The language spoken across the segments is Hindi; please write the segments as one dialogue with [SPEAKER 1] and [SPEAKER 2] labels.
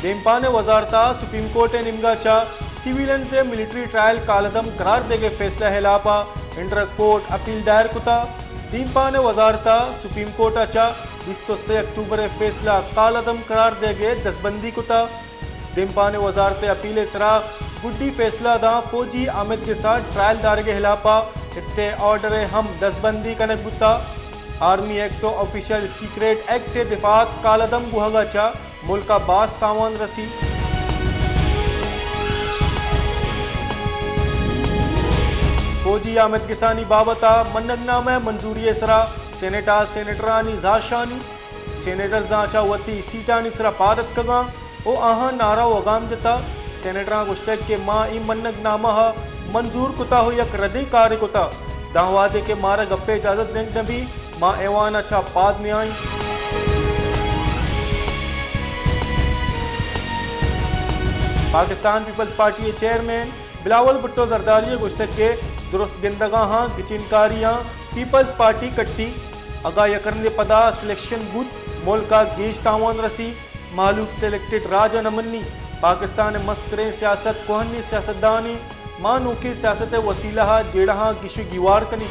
[SPEAKER 1] देमपाने वजारता सुप्रीम कोर्ट निमगाचा सिविलन से मिलिट्री ट्रायल कालदम करार देगे फैसला हिलापा इंटर कोर्ट अपील दायर कुता देमपाने वजारता सुप्रीम कोर्ट अच्छा 23 अक्टूबर फैसला कालदम करार देगे दसबंदी कुता देमपाने वजारत अपील सरा गुड्डी फैसला दा फौजी आमिद के साथ ट्रायल दारगे हिलापा स्टे ऑर्डर हम दसबंदी कनक गुता army act official secret act दिफात कालदम गुहगाचा मुल्का बास तावान रसी फौजी आमिद किसानी बाबता मन्नगनामा मंजूरी सरा सेनेटरानी जाशानी सेनेटर जाचा वती सीटानी सरा पारत कगा ओ आहा नारा वगाम जता सेनेटरा गुश्तक के माँ ई मन्नगनामा मंजूर कुता हो यक रदे कार्य कुता दाहवादे के मारा गप्पे इजाजत देंग नबी माँ एवान अच्छा पाद में आई Pakistan peoples party chairman Bilawal Bhutto Zardari गुश्तक के दुरुस्त गिंदगा हाँ किचिनकारियाँ पीपल्स पार्टी कट्टी अगा यकरने पदा सिलेक्शन बूथ मुल्का गेश तावान रसी मालूक सेलेक्टेड राजा नमन्नी पाकिस्तान मस्तरे सियासत कोहनी सियासतदानी मानू की सियासत वसीला जेड़ा गिशु गिवार कनी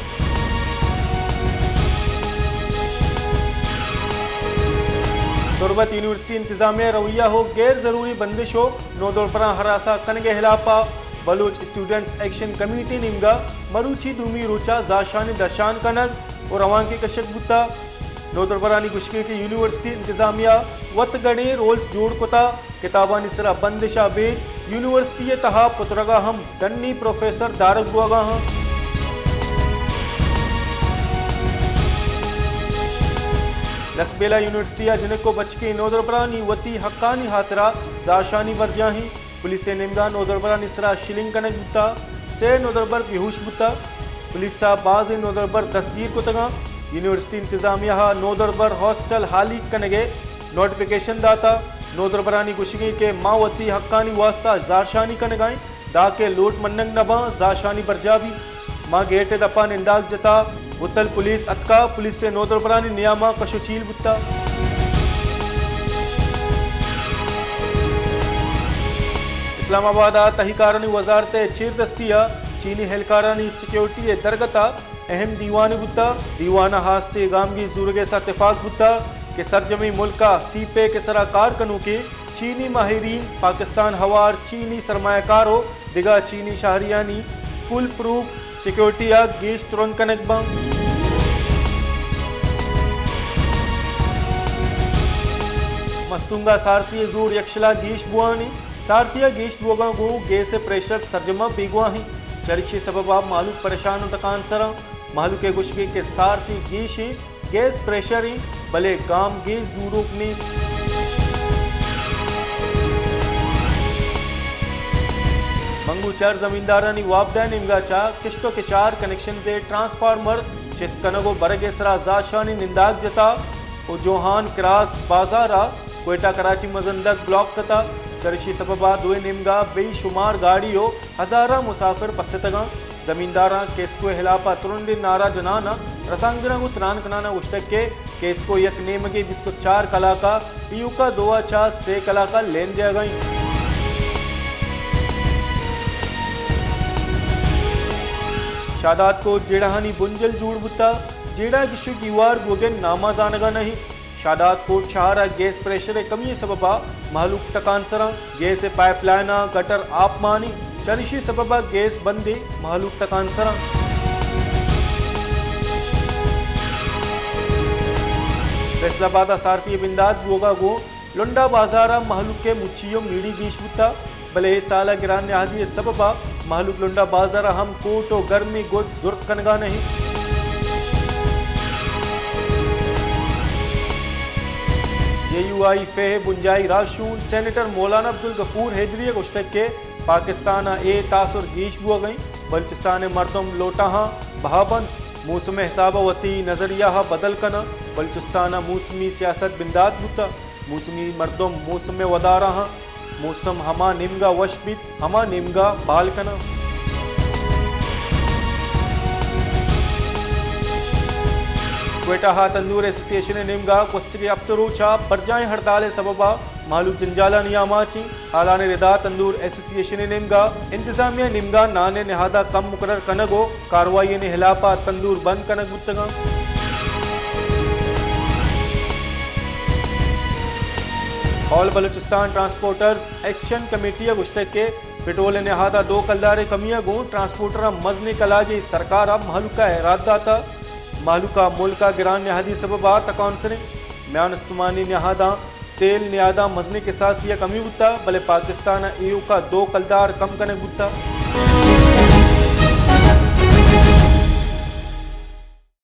[SPEAKER 1] तुरबत यूनिवर्सिटी इंतजामिया रवैया हो गैर जरूरी बंदिश हो नोदोरपरा हरासा कनगे हिलापा बलूच स्टूडेंट्स एक्शन कमेटी निमगा मरूची दूमी रोचा जाशानी दशान कनग और रवान के कशक गुत्ता नोदरबरानी गुश्के की यूनिवर्सिटी इंतजामिया वत गणे रोल्स जोड़ कुता किताबा निसरा बंदिशा बे यूनिवर्सिटी तहा पुत्रगा हम दन्नी प्रोफेसर दारक बुआगा हम लसबेला यूनिवर्सिटी जिनको बचके नोदरबरानी वती हक्कानी हातरा जाशानी वर्जाही पुलिस निमगा नोदरबरा निसरा शिलिंग कनक बुता से नोदरबर बेहोश बुता पुलिस बाज नोदरबर तस्वीर कुतगा यूनिवर्सिटी इंतजामिया नोदरबर हॉस्टल हाली कनगे नोटिफिकेशन दाता नोदरबरानी गुशगी के मावती हक्कानी वास्ता जाशानी कनगाई दा के लोट मन्नंग नबा जाशानी बरजाबी माँ गेट दपा निंदाग जता उत्तल पुलिस अतका पुलिस से नोदरबरानी नियामा कशुचील बुत्ता इस्लामाबाद तहिकारानी वजारत चीरदस्तिया चीनी हेलकारानी सिक्योरिटी दरगता अहम दीवान बुत्ता दीवाना हाथ से गामगी जुर्गे सा इत्तेफाक बुत्ता के सरजमी मुल्का सीपे के सराकार कनू के चीनी माहिरीन पाकिस्तान हवार चीनी सरमायाकार हो दिगा चीनी शहरियानी फुल प्रूफ सिक्योरिटी गेश तुरंत कनक बंग मस्तुंगा सारथी जोर यक्षला गेश बुआनी सारथिया गेश बुआगा गो गैस प्रेशर सरजमा बेगुआही चरिशी सबबा मालूक परेशान तकान सरा मालूक के गुश्के के सारथी गेश गैस प्रेशर भले गाम गेस जूरोकनी मंगू चार जमींदारानी वापदा निमगाचा किश्तो किशार कनेक्शन से ट्रांसफार्मर चिस्तनगो बरगेसरा जाशानी निंदाग जता ओ जोहान क्रास बाजारा कोयटा कराची मजंदक ब्लॉक तथा चरशी सबबा दुए निमगा बेशुमार गाड़ियों हजारा मुसाफिर पसतगा जमींदारा केसको हिलापा तुरंत नारा जनाना रसांगना को त्रान कनाना उश्तक के केसको यक नेमगे 24 कला का पीयू का 2 से कला का लेन दिया गई शादात को जेड़ाहानी बुंजल जूड़ बुत्ता जेड़ा गिशु गिवार गोगन नामा जानगा नहीं शादात कोट शहारा गैस प्रेशर कमी सबबा मालूक तकान सरा गैस पाइपलाइना गटर आप मानी चरिशी सबबा गैस बंदे मालूक तकान सरा फैसलाबाद सारथी बिंदाद गोगा गो लुंडा बाजारा मालूक के मुच्चियो मीड़ी गीश बुत्ता भले साला गिरान आदि सबबा मालूक लुंडा बाजारा हम कोट और गर्मी गोद जुर्त कनगा नहीं JUI फे बुंजाई राशून सेनेटर मौलाना अब्दुल गफूर हैदरी गुश्तक के पाकिस्तान ए तासुर गीश बुआ गई बलूचिस्तान मरदम लोटा बहाबंद मौसम हिसाब वती नजरिया बदल कना बलूचिस्तान मौसमी सियासत बिंदात बुता मौसमी मरदम मौसम वदारा मौसम हमा निमगा वशबित हमा निमगा बाल कना क्वेटा हा तंदूर एसोसिएशन निम्गा कोस्टिके अप्तरोचा पर्जाएं हड़ताल सबबा मालूक जंजाला नियामाची हालाने रिदा तंदूर एसोसिएशन निम्गा इंतजामिया निम्गा नाने निहादा कम मुकरर कनगो कार्रवाई ने हिलापा तंदूर बंद कनग गुत्तगा all Balochistan transporters action committee गुश्ते के पेट्रोल निहादा 2 कलदारे कमिया गो ट्रांसपोर्टर मजने कलागे सरकार अब महलुका इरादा मालूका मुल्का गिरान निहादी सबबा तकाउंसने म्यान इस्तमानी निहादा तेल नियादा मजने के साथ यह कमी बुता भले पाकिस्तान EU का 2 कलदार कम कने बुता।